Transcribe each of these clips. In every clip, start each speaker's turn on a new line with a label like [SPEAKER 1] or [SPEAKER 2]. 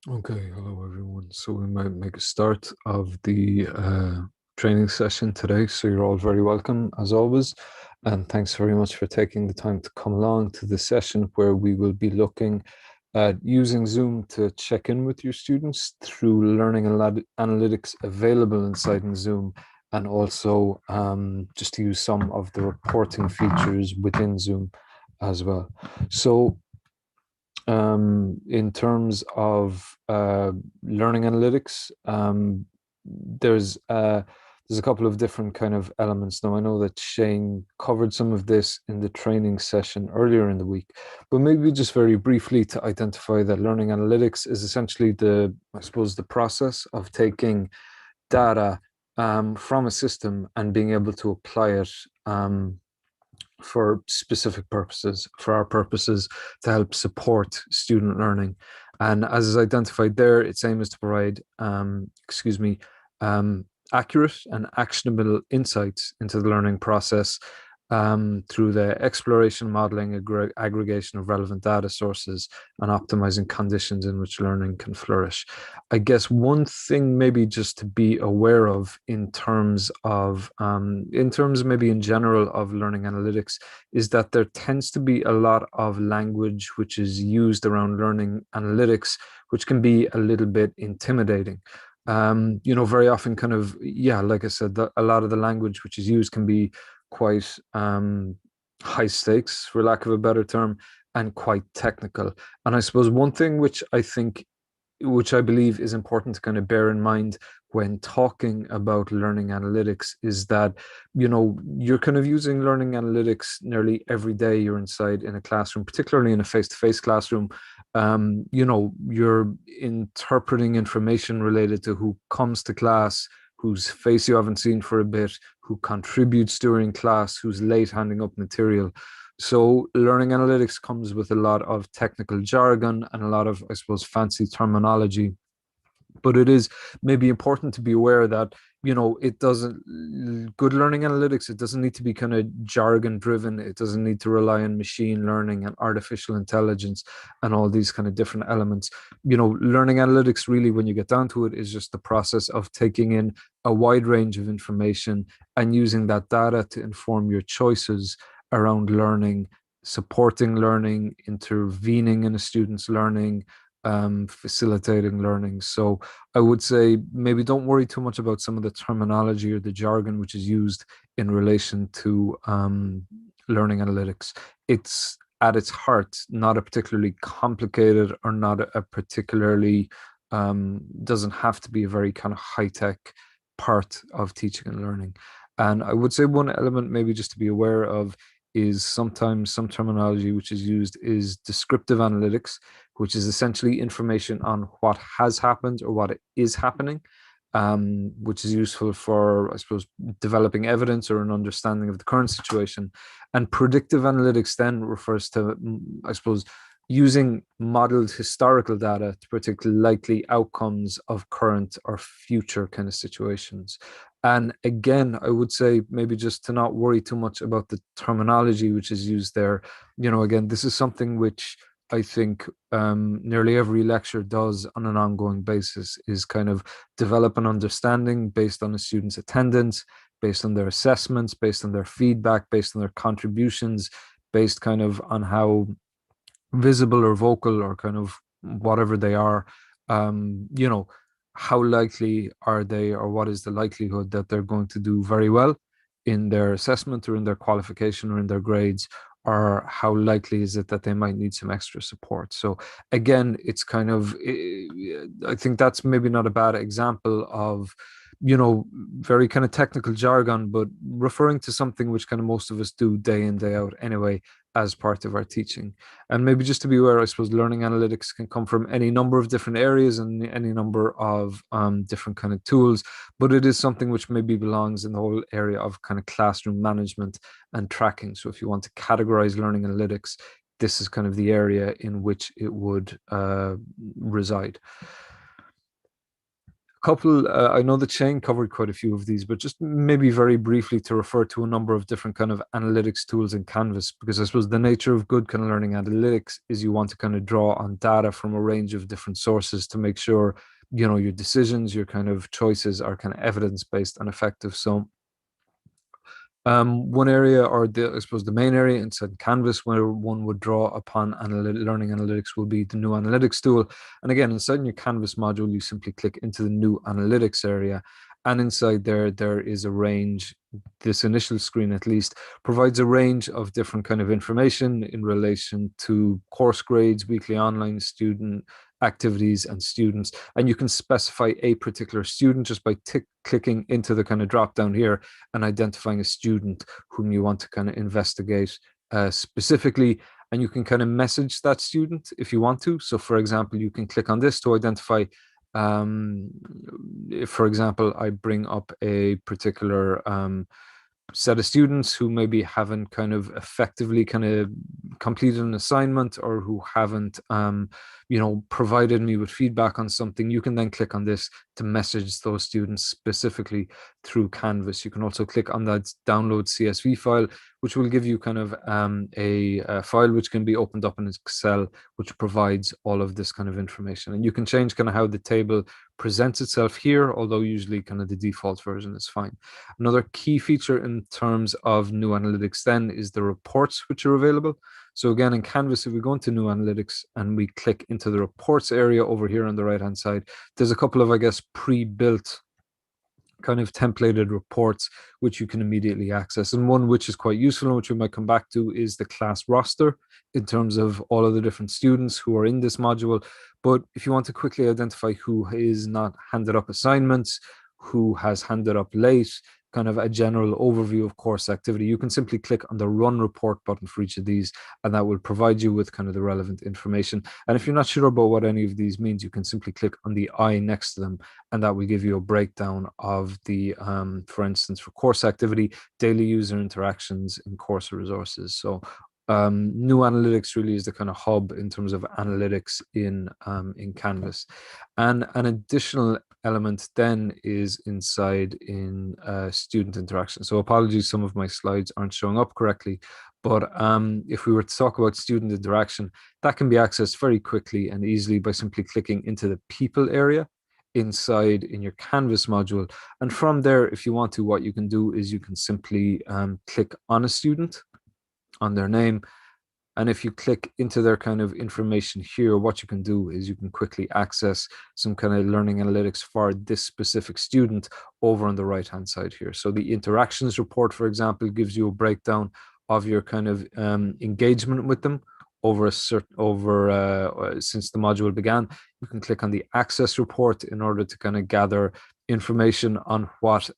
[SPEAKER 1] Okay, hello everyone. So we might make a start of the training session today. So you're all very welcome as always. And thanks very much for taking the time to come along to the session where we will be looking at using Zoom to check in with your students through learning analytics available inside in Zoom, and also just to use some of the reporting features within Zoom as well. So in terms of learning analytics, there's a couple of different kind of elements. Now, I know that Shane covered some of this in the training session earlier in the week, but maybe just very briefly to identify that learning analytics is essentially I suppose, the process of taking data from a system and being able to apply it for specific purposes, for our purposes, to help support student learning. And as is identified there, its aim is to provide, accurate and actionable insights into the learning process through the exploration, modeling, aggregation of relevant data sources, and optimizing conditions in which learning can flourish. I guess one thing maybe just to be aware of in terms maybe in general of learning analytics, is that there tends to be a lot of language which is used around learning analytics, which can be a little bit intimidating. Very often kind of, yeah, like I said, a lot of the language which is used can be quite high stakes, for lack of a better term, and quite technical. And I suppose one thing which I believe is important to kind of bear in mind when talking about learning analytics is that, you're kind of using learning analytics nearly every day you're inside in a classroom, particularly in a face-to-face classroom. You're interpreting information related to who comes to class, whose face you haven't seen for a bit, who contributes during class, who's late handing up material. So learning analytics comes with a lot of technical jargon and a lot of, I suppose, fancy terminology. But it is maybe important to be aware that, it doesn't, good learning analytics, it doesn't need to be kind of jargon driven. It doesn't need to rely on machine learning and artificial intelligence and all these kind of different elements. Learning analytics really, when you get down to it, is just the process of taking in a wide range of information and using that data to inform your choices around learning, supporting learning, intervening in a student's learning, facilitating learning. So I would say maybe don't worry too much about some of the terminology or the jargon which is used in relation to learning analytics. It's at its heart not a particularly complicated, or not a particularly, doesn't have to be a very kind of high tech part of teaching and learning. And I would say one element maybe just to be aware of is sometimes some terminology which is used is descriptive analytics, which is essentially information on what has happened or what is happening, which is useful for, I suppose, developing evidence or an understanding of the current situation. And predictive analytics then refers to, I suppose, using modeled historical data to predict likely outcomes of current or future kind of situations. And again, I would say maybe just to not worry too much about the terminology which is used there. Again, this is something which I think nearly every lecture does on an ongoing basis, is kind of develop an understanding based on a student's attendance, based on their assessments, based on their feedback, based on their contributions, based kind of on how visible or vocal or kind of whatever they are, how likely are they, or what is the likelihood that they're going to do very well in their assessment or in their qualification or in their grades, or how likely is it that they might need some extra support. So again, it's kind of, I think that's maybe not a bad example of, very kind of technical jargon, but referring to something which kind of most of us do day in, day out anyway, as part of our teaching. And maybe just to be aware, I suppose learning analytics can come from any number of different areas and any number of different kind of tools, but it is something which maybe belongs in the whole area of kind of classroom management and tracking. So if you want to categorize learning analytics, this is kind of the area in which it would reside. couple, I know that Shane covered quite a few of these, but just maybe very briefly to refer to a number of different kind of analytics tools in Canvas, because I suppose the nature of good kind of learning analytics is you want to kind of draw on data from a range of different sources to make sure, you know, your decisions, your kind of choices are kind of evidence-based and effective. So one area, or I suppose the main area inside Canvas where one would draw upon learning analytics will be the new analytics tool. And again, inside your Canvas module, you simply click into the new analytics area. And inside there is a range. This initial screen, at least, provides a range of different kind of information in relation to course grades, weekly online student activities, and students. And you can specify a particular student just by clicking into the kind of drop down here and identifying a student whom you want to kind of investigate specifically. And you can kind of message that student if you want to. So for example, you can click on this to identify, if, for example, I bring up a particular set of students who maybe haven't kind of effectively kind of completed an assignment, or who haven't you know, provided me with feedback on something, you can then click on this to message those students specifically through Canvas. You can also click on that download CSV file, which will give you kind of a file which can be opened up in Excel, which provides all of this kind of information. And you can change kind of how the table presents itself here, although usually kind of the default version is fine. Another key feature in terms of new analytics then is the reports which are available. So again, in Canvas, if we go into new analytics and we click into the reports area over here on the right hand side, there's a couple of, I guess, pre-built kind of templated reports which you can immediately access. And one which is quite useful and which we might come back to is the class roster in terms of all of the different students who are in this module. But if you want to quickly identify who is not handed up assignments, who has handed up late, kind of a general overview of course activity, you can simply click on the run report button for each of these, and that will provide you with kind of the relevant information. And if you're not sure about what any of these means, you can simply click on the I next to them, and that will give you a breakdown of the, for instance, for course activity, daily user interactions, and course resources. So new analytics really is the kind of hub in terms of analytics in Canvas. And an additional element then is inside in student interaction. So apologies, some of my slides aren't showing up correctly, but if we were to talk about student interaction, that can be accessed very quickly and easily by simply clicking into the people area inside in your Canvas module. And from there, if you want to, what you can do is you can simply click on a student, on their name. And if you click into their kind of information here, what you can do is you can quickly access some kind of learning analytics for this specific student over on the right-hand side here. So the interactions report, for example, gives you a breakdown of your kind of engagement with them over a certain since the module began. You can click on the access report in order to kind of gather information on what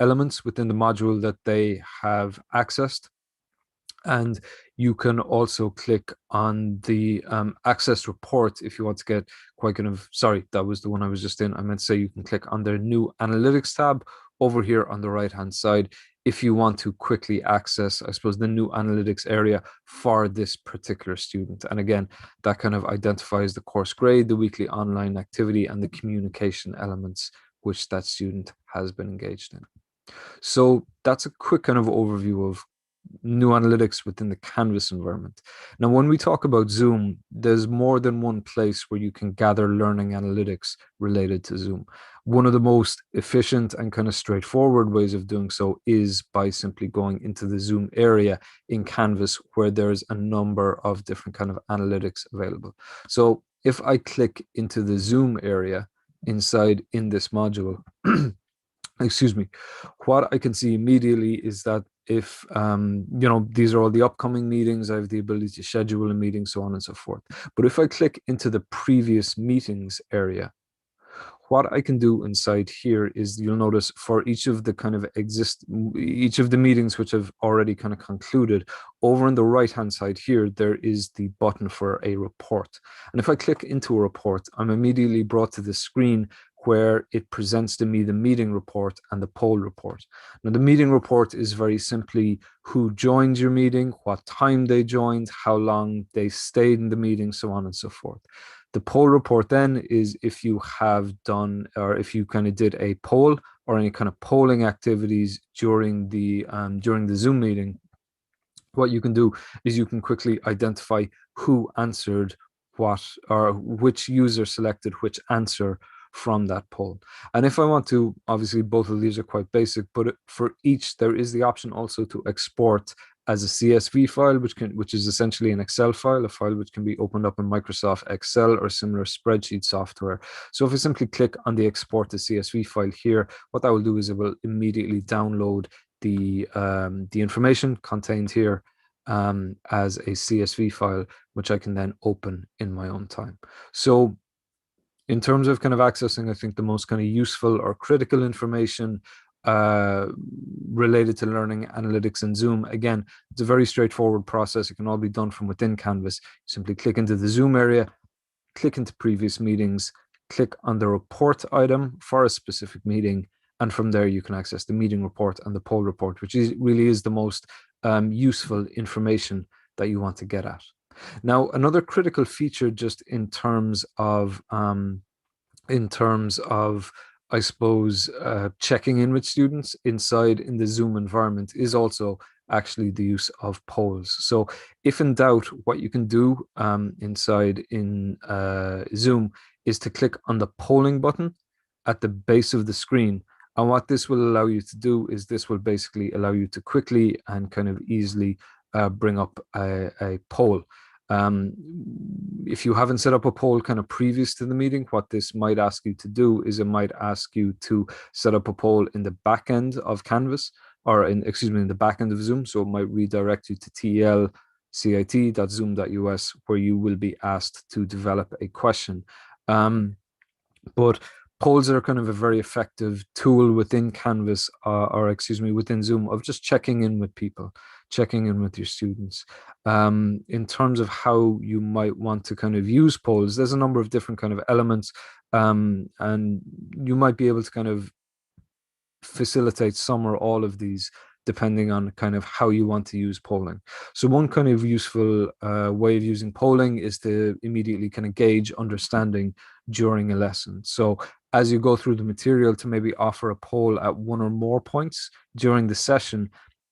[SPEAKER 1] elements within the module that they have accessed. And you can also click on the access report if you want to get quite kind of, sorry, that was the one I was just in. I meant to say you can click on the new analytics tab over here on the right hand side if you want to quickly access, I suppose, the new analytics area for this particular student. And again, that kind of identifies the course grade, the weekly online activity, and the communication elements which that student has been engaged in. So that's a quick kind of overview of new analytics within the Canvas environment. Now, when we talk about Zoom, there's more than one place where you can gather learning analytics related to Zoom. One of the most efficient and kind of straightforward ways of doing so is by simply going into the Zoom area in Canvas, where there's a number of different kind of analytics available. So if I click into the Zoom area inside in this module, excuse me, what I can see immediately is that if you know, these are all the upcoming meetings, I have the ability to schedule a meeting, so on and so forth. But if I click into the previous meetings area, what I can do inside here is, you'll notice for each of the kind of each of the meetings which have already kind of concluded, over on the right hand side here, there is the button for a report. And if I click into a report, I'm immediately brought to the screen where it presents to me the meeting report and the poll report. Now, the meeting report is very simply who joined your meeting, what time they joined, how long they stayed in the meeting, so on and so forth. The poll report then is if you have done, or if you kind of did a poll or any kind of polling activities during the Zoom meeting. What you can do is you can quickly identify who answered what, or which user selected which answer from that poll. And if I want to, obviously both of these are quite basic, but for each there is the option also to export as a CSV file, which is essentially an Excel file, a file which can be opened up in Microsoft Excel or similar spreadsheet software. So if I simply click on the export to CSV file here, what that will do is it will immediately download the information contained here as a CSV file, which I can then open in my own time. So in terms of kind of accessing, I think the most kind of useful or critical information related to learning analytics in Zoom, again, it's a very straightforward process. It can all be done from within Canvas. Simply click into the Zoom area, click into previous meetings, click on the report item for a specific meeting, and from there you can access the meeting report and the poll report, which really is the most useful information that you want to get at. Now, another critical feature just in terms of I suppose checking in with students inside in the Zoom environment is also actually the use of polls. So if in doubt, what you can do inside in Zoom is to click on the polling button at the base of the screen. And what this will allow you to do is this will basically allow you to quickly and kind of easily bring up a poll. If you haven't set up a poll kind of previous to the meeting, what this might ask you to do is it might ask you to set up a poll in the back end of Canvas, or in the back end of Zoom. So it might redirect you to tlcit.zoom.us, where you will be asked to develop a question. But polls are kind of a very effective tool within Canvas, within Zoom, of just checking in with people, checking in with your students. In terms of how you might want to kind of use polls, there's a number of different kind of elements, and you might be able to kind of facilitate some or all of these depending on kind of how you want to use polling. So one kind of useful way of using polling is to immediately kind of gauge understanding during a lesson. So as you go through the material, to maybe offer a poll at one or more points during the session,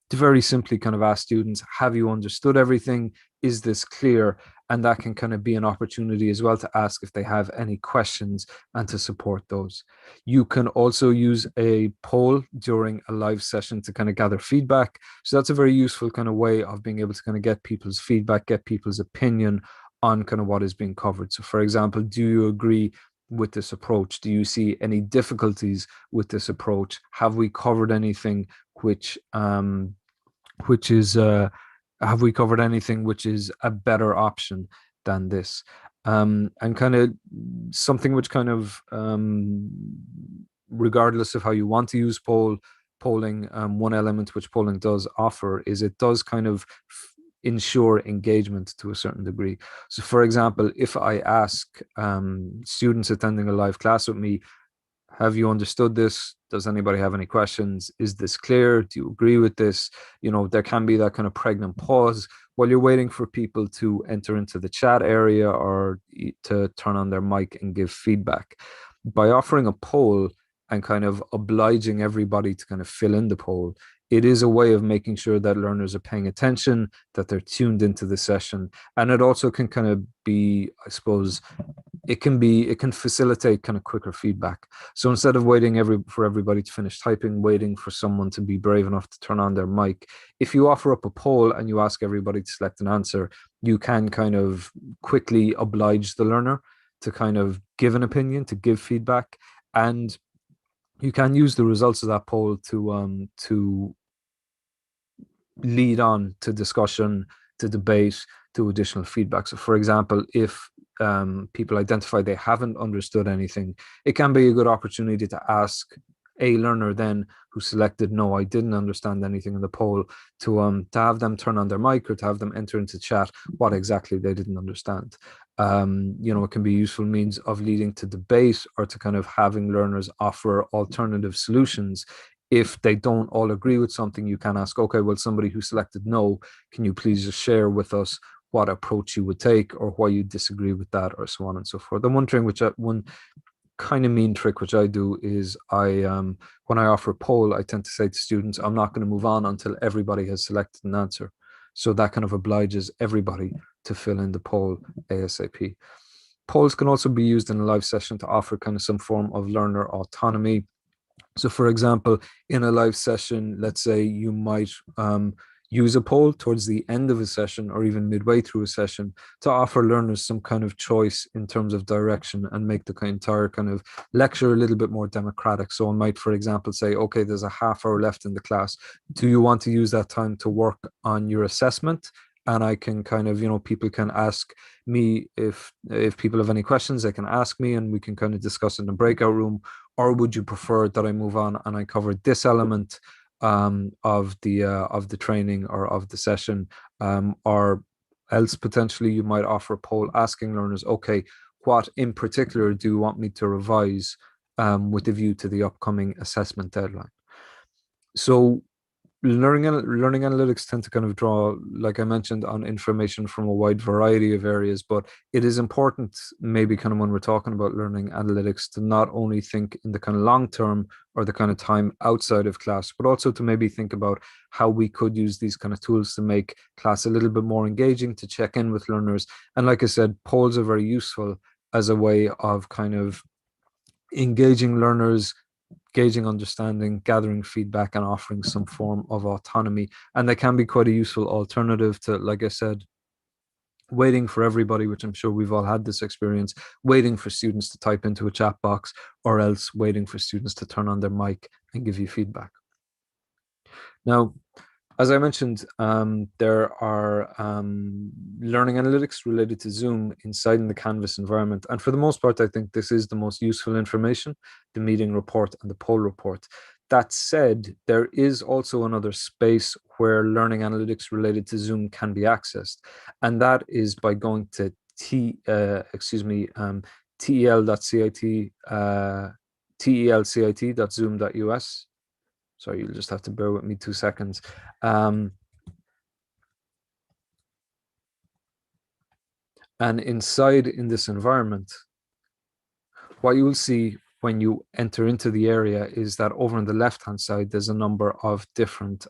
[SPEAKER 1] to very simply kind of ask students, have you understood everything? Is this clear? And that can kind of be an opportunity as well to ask if they have any questions and to support those. You can also use a poll during a live session to kind of gather feedback. So that's a very useful kind of way of being able to kind of get people's feedback, get people's opinion on kind of what is being covered. So for example, do you agree with this approach? Do you see any difficulties with this approach? Have we covered anything which is have we covered anything which is a better option than this? And kind of something which kind of regardless of how you want to use polling, one element which polling does offer is it does kind of ensure engagement to a certain degree. So for example, if I ask students attending a live class with me, have you understood this? Does anybody have any questions? Is this clear? Do you agree with this? You know, there can be that kind of pregnant pause while you're waiting for people to enter into the chat area or to turn on their mic and give feedback. By offering a poll and kind of obliging everybody to kind of fill in the poll, it is a way of making sure that learners are paying attention, that they're tuned into the session. And it also can kind of be, I suppose, it can facilitate kind of quicker feedback. So instead of waiting for everybody to finish typing, waiting for someone to be brave enough to turn on their mic, if you offer up a poll and you ask everybody to select an answer, you can kind of quickly oblige the learner to kind of give an opinion, to give feedback, and you can use the results of that poll to lead on to discussion, to debate, to additional feedback. So for example, if people identify they haven't understood anything, it can be a good opportunity to ask a learner then who selected no, I didn't understand anything in the poll, to have them turn on their mic or to have them enter into chat what exactly they didn't understand. It can be a useful means of leading to debate or to kind of having learners offer alternative solutions. If they don't all agree with something, you can ask, okay, well, somebody who selected no, can you please just share with us what approach you would take or why you disagree with that, or so on and so forth. And one kind of mean trick which I do is when I offer a poll, I tend to say to students, I'm not going to move on until everybody has selected an answer. So that kind of obliges everybody to fill in the poll ASAP. Polls can also be used in a live session to offer kind of some form of learner autonomy. So for example, in a live session, let's say you might use a poll towards the end of a session or even midway through a session to offer learners some kind of choice in terms of direction and make the entire kind of lecture a little bit more democratic. So I might, for example, say, okay, there's a half hour left in the class. Do you want to use that time to work on your assessment? And I can kind of, people can ask me if people have any questions, they can ask me and we can kind of discuss in the breakout room. Or would you prefer that I move on and I cover this element of the training or of the session, or else potentially you might offer a poll asking learners, okay, what in particular do you want me to revise with a view to the upcoming assessment deadline? So learning analytics tend to kind of draw, like I mentioned, on information from a wide variety of areas, but it is important maybe kind of when we're talking about learning analytics to not only think in the kind of long term or the kind of time outside of class, but also to maybe think about how we could use these kind of tools to make class a little bit more engaging, to check in with learners. And like I said, polls are very useful as a way of kind of engaging learners, gauging understanding, gathering feedback, and offering some form of autonomy. And they can be quite a useful alternative to, like I said, waiting for everybody, which I'm sure we've all had this experience, waiting for students to type into a chat box, or else waiting for students to turn on their mic and give you feedback. Now, as I mentioned, there are learning analytics related to Zoom inside in the Canvas environment. And for the most part, I think this is the most useful information, the meeting report and the poll report. That said, there is also another space where learning analytics related to Zoom can be accessed. And that is by going to telcit.zoom.us. Sorry, you'll just have to bear with me 2 seconds. And inside in this environment, what you will see when you enter into the area is that over on the left-hand side, there's a number of different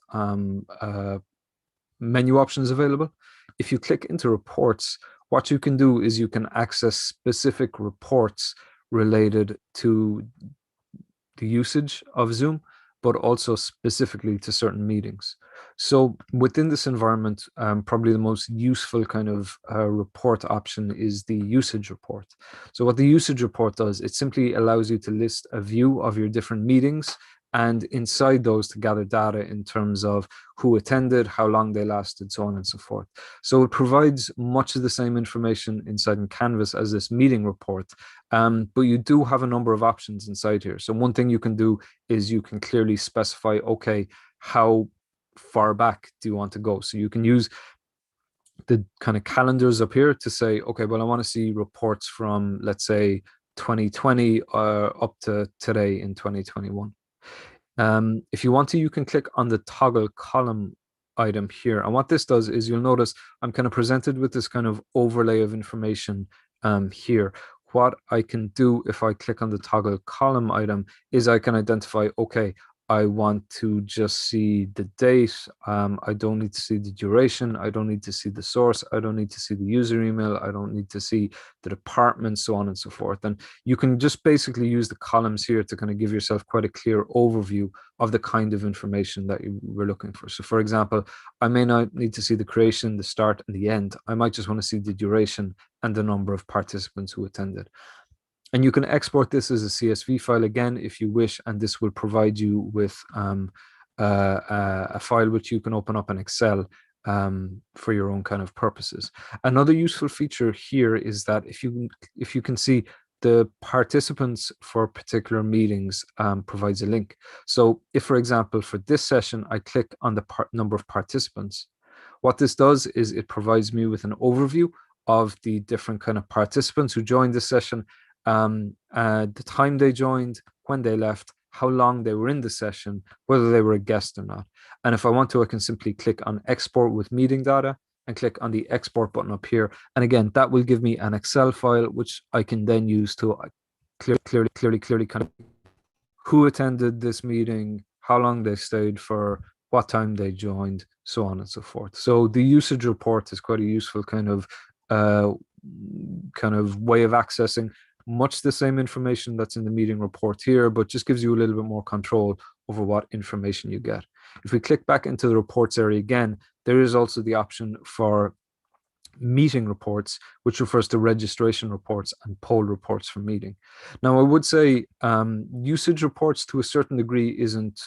[SPEAKER 1] menu options available. If you click into reports, what you can do is you can access specific reports related to the usage of Zoom, but also specifically to certain meetings. So within this environment, probably the most useful kind of report option is the usage report. So what the usage report does, it simply allows you to list a view of your different meetings, and inside those to gather data in terms of who attended, how long they lasted, so on and so forth. So it provides much of the same information inside in Canvas as this meeting report, but you do have a number of options inside here. So one thing you can do is you can clearly specify, okay, how far back do you want to go? So you can use the kind of calendars up here to say, okay, well, I want to see reports from, let's say, 2020 up to today in 2021. If you want to, you can click on the toggle column item here. And what this does is you'll notice I'm kind of presented with this kind of overlay of information here. What I can do if I click on the toggle column item is I can identify, okay, I want to just see the date. I don't need to see the duration. I don't need to see the source. I don't need to see the user email. I don't need to see the department, so on and so forth. And you can just basically use the columns here to kind of give yourself quite a clear overview of the kind of information that you were looking for. So for example, I may not need to see the creation, the start, and the end. I might just want to see the duration and the number of participants who attended. And you can export this as a CSV file again if you wish, and this will provide you with a file which you can open up in Excel for your own kind of purposes. Another useful feature here is that if you can see the participants for particular meetings provides a link. So if, for example, for this session, I click on the number of participants, what this does is it provides me with an overview of the different kind of participants who joined the session, the time they joined, when they left, how long they were in the session, whether they were a guest or not. And if I want to, I can simply click on Export with Meeting Data and click on the Export button up here. And again, that will give me an Excel file, which I can then use to clearly kind of who attended this meeting, how long they stayed for, what time they joined, so on and so forth. So the usage report is quite a useful kind of way of accessing much the same information that's in the meeting report here, but just gives you a little bit more control over what information you get. If we click back into the reports area again, there is also the option for meeting reports, which refers to registration reports and poll reports for meeting. Now, I would say usage reports to a certain degree isn't,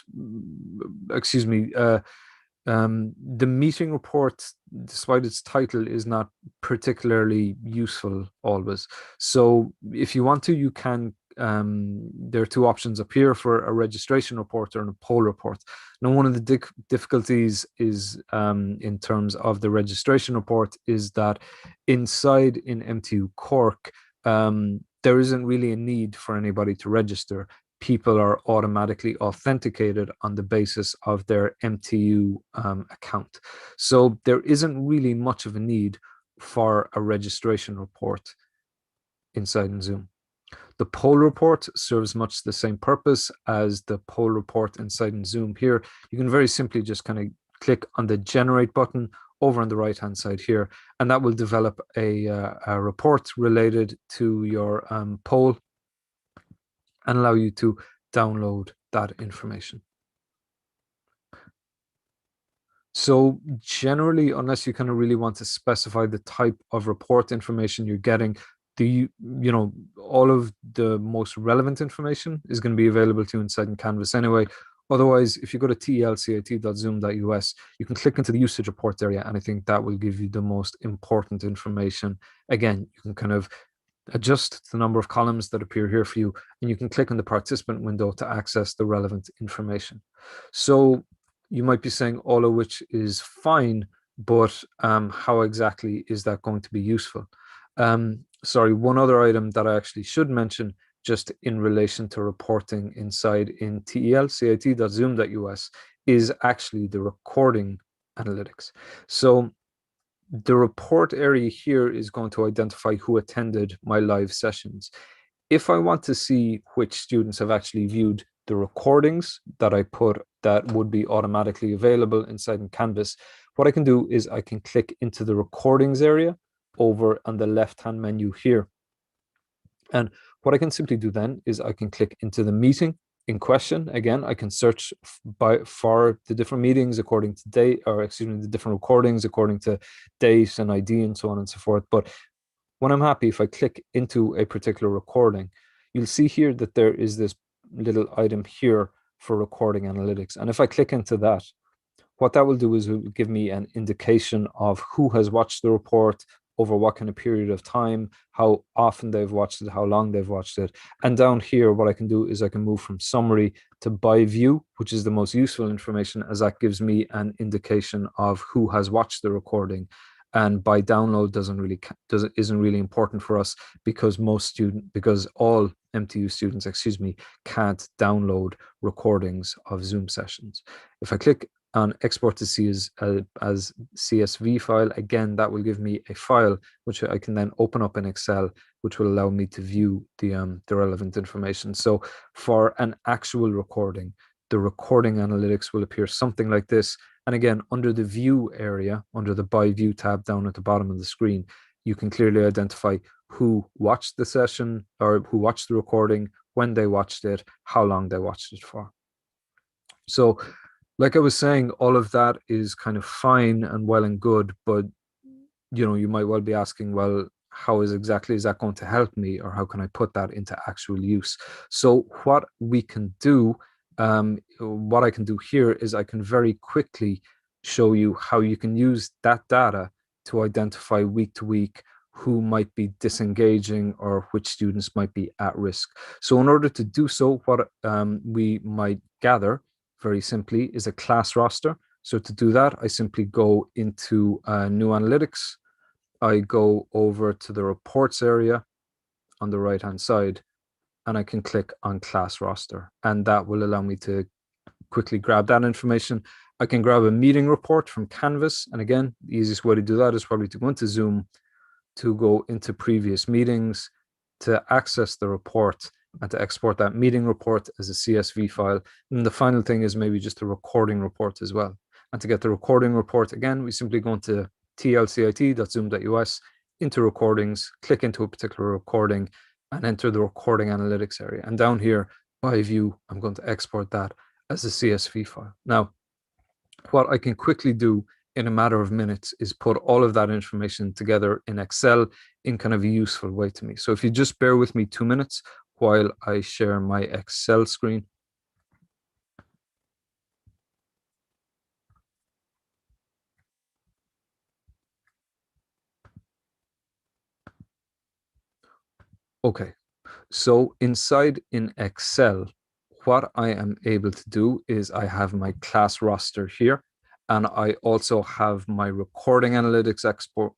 [SPEAKER 1] the meeting report, despite its title, is not particularly useful always. So if you want to, you can, there are two options up here for a registration report or a poll report. Now, one of the difficulties is in terms of the registration report is that inside in MTU Cork, there isn't really a need for anybody to register. People are automatically authenticated on the basis of their MTU account. So there isn't really much of a need for a registration report inside in Zoom. The poll report serves much the same purpose as the poll report inside in Zoom here. You can very simply just kind of click on the generate button over on the right hand side here, and that will develop a report related to your poll and allow you to download that information. So generally, unless you kind of really want to specify the type of report information you're getting, all of the most relevant information is going to be available to you inside in Canvas anyway. Otherwise, if you go to telcit.zoom.us, you can click into the usage report area, and I think that will give you the most important information. Again, you can kind of adjust the number of columns that appear here for you, and you can click on the participant window to access the relevant information. So you might be saying all of which is fine, but how exactly is that going to be useful? Sorry, one other item that I actually should mention just in relation to reporting inside in telcit.zoom.us is actually the recording analytics. So the report area here is going to identify who attended my live sessions. If I want to see which students have actually viewed the recordings that I put that would be automatically available inside in Canvas, what I can do is I can click into the recordings area over on the left-hand menu here. And what I can simply do then is I can click into the meeting in question. Again, I can search for the different meetings according to date, or excuse me, the different recordings according to date and ID and so on and so forth. But when I'm happy, if I click into a particular recording, you'll see here that there is this little item here for recording analytics. And if I click into that, what that will do is it will give me an indication of who has watched the report, over what kind of period of time, how often they've watched it, how long they've watched it. And down here, what I can do is I can move from summary to by view, which is the most useful information, as that gives me an indication of who has watched the recording. And by download isn't really important for us because all MTU students, can't download recordings of Zoom sessions. If I click on export to see as CSV file, again, that will give me a file which I can then open up in Excel, which will allow me to view the relevant information. So for an actual recording, the recording analytics will appear something like this. And again, under the view area, under the by view tab down at the bottom of the screen, you can clearly identify who watched the session or who watched the recording, when they watched it, how long they watched it for. So like I was saying, all of that is kind of fine and well and good, but you might well be asking, well, how exactly is that going to help me, or how can I put that into actual use? So what we can do, what I can do here is I can very quickly show you how you can use that data to identify week to week who might be disengaging or which students might be at risk. So in order to do so, what we might gather very simply is a class roster. So to do that, I simply go into new analytics, I go over to the reports area on the right hand side, and I can click on class roster, and that will allow me to quickly grab that information. I can grab a meeting report from Canvas, and again, the easiest way to do that is probably to go into Zoom, to go into previous meetings, to access the report, and to export that meeting report as a CSV file. And the final thing is maybe just a recording report as well. And to get the recording report, again, we simply go into tlcit.zoom.us, into recordings, click into a particular recording, and enter the recording analytics area. And down here by view, I'm going to export that as a CSV file. Now, what I can quickly do in a matter of minutes is put all of that information together in Excel in kind of a useful way to me. So if you just bear with me 2 minutes while I share my Excel screen. Okay, so inside in Excel, what I am able to do is I have my class roster here, and I also have my recording analytics export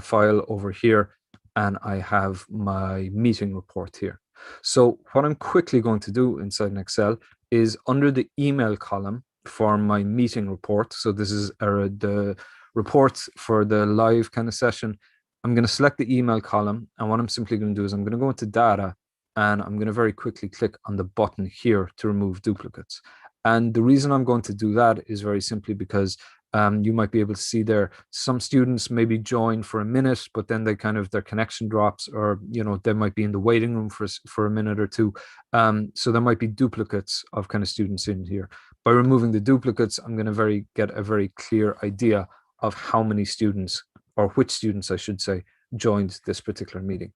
[SPEAKER 1] file over here, and I have my meeting report here. So what I'm quickly going to do inside an Excel is under the email column for my meeting report. So this is the report for the live kind of session. I'm going to select the email column, and what I'm simply going to do is I'm going to go into data, and I'm going to very quickly click on the button here to remove duplicates. And the reason I'm going to do that is very simply because you might be able to see there some students maybe join for a minute, but then they kind of their connection drops, or they might be in the waiting room for a minute or two. So there might be duplicates of kind of students in here. By removing the duplicates, I'm going to get a very clear idea of how many students, or which students I should say, joined this particular meeting.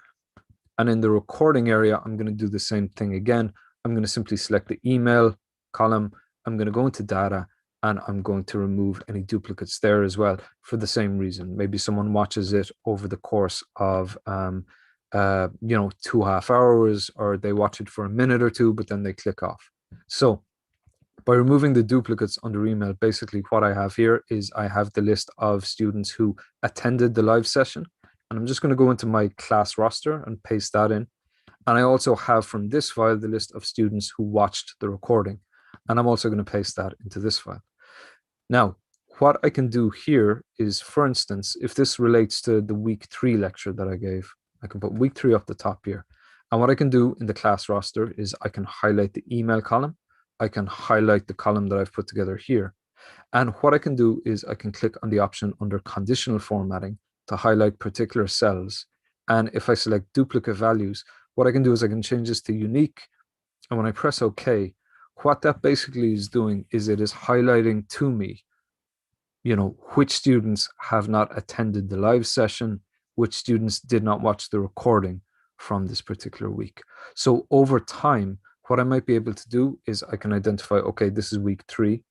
[SPEAKER 1] And in the recording area, I'm going to do the same thing again. I'm going to simply select the email column. I'm going to go into data, and I'm going to remove any duplicates there as well for the same reason. Maybe someone watches it over the course of 2.5 hours, or they watch it for a minute or two, but then they click off. So by removing the duplicates under email, basically what I have here is I have the list of students who attended the live session. And I'm just going to go into my class roster and paste that in. And I also have from this file the list of students who watched the recording. And I'm also going to paste that into this file. Now, what I can do here is, for instance, if this relates to the week 3 lecture that I gave, I can put week 3 up the top here. And what I can do in the class roster is I can highlight the email column. I can highlight the column that I've put together here. And what I can do is I can click on the option under conditional formatting to highlight particular cells. And if I select duplicate values, what I can do is I can change this to unique. And when I press OK, what that basically is doing is it is highlighting to me, which students have not attended the live session, which students did not watch the recording from this particular week. So over time, what I might be able to do is I can identify, okay, this is week 3.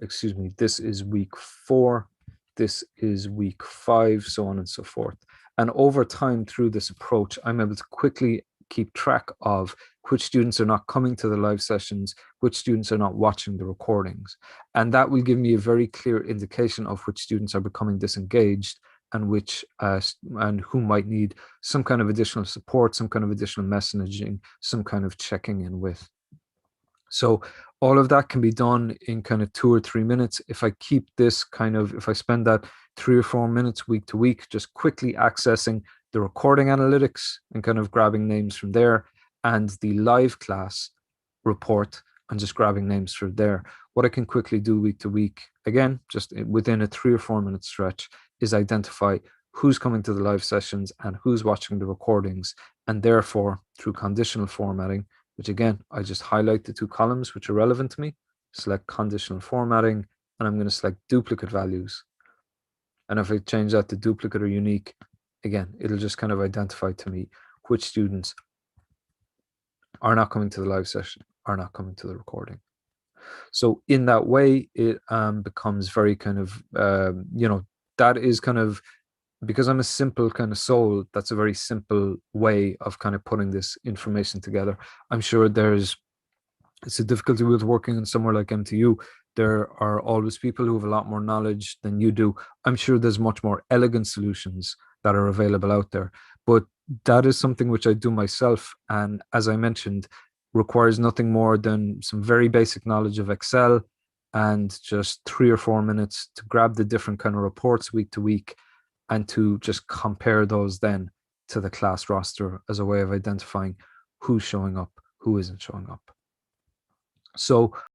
[SPEAKER 1] Excuse me, this is week 4. This is week 5, so on and so forth. And over time through this approach, I'm able to quickly keep track of which students are not coming to the live sessions, which students are not watching the recordings. And that will give me a very clear indication of which students are becoming disengaged, and which and who might need some kind of additional support, some kind of additional messaging, some kind of checking in with. So all of that can be done in kind of 2 or 3 minutes. If I keep this if I spend that 3 or 4 minutes week to week, just quickly accessing the recording analytics and kind of grabbing names from there, and the live class report and just grabbing names from there, what I can quickly do week to week, again, just within a 3 or 4 minute stretch, is identify who's coming to the live sessions and who's watching the recordings. And therefore, through conditional formatting, which again, I just highlight the 2 columns which are relevant to me, select conditional formatting, and I'm going to select duplicate values. And if I change that to duplicate or unique, again, it'll just kind of identify to me which students are not coming to the live session, are not coming to the recording. So in that way, it becomes very kind of, that is kind of, because I'm a simple kind of soul, that's a very simple way of kind of putting this information together. I'm sure it's a difficulty with working in somewhere like MTU. There are always people who have a lot more knowledge than you do. I'm sure there's much more elegant solutions that are available out there, but that is something which I do myself. And as I mentioned, requires nothing more than some very basic knowledge of Excel and just 3 or 4 minutes to grab the different kind of reports week to week and to just compare those then to the class roster as a way of identifying who's showing up, who isn't showing up. So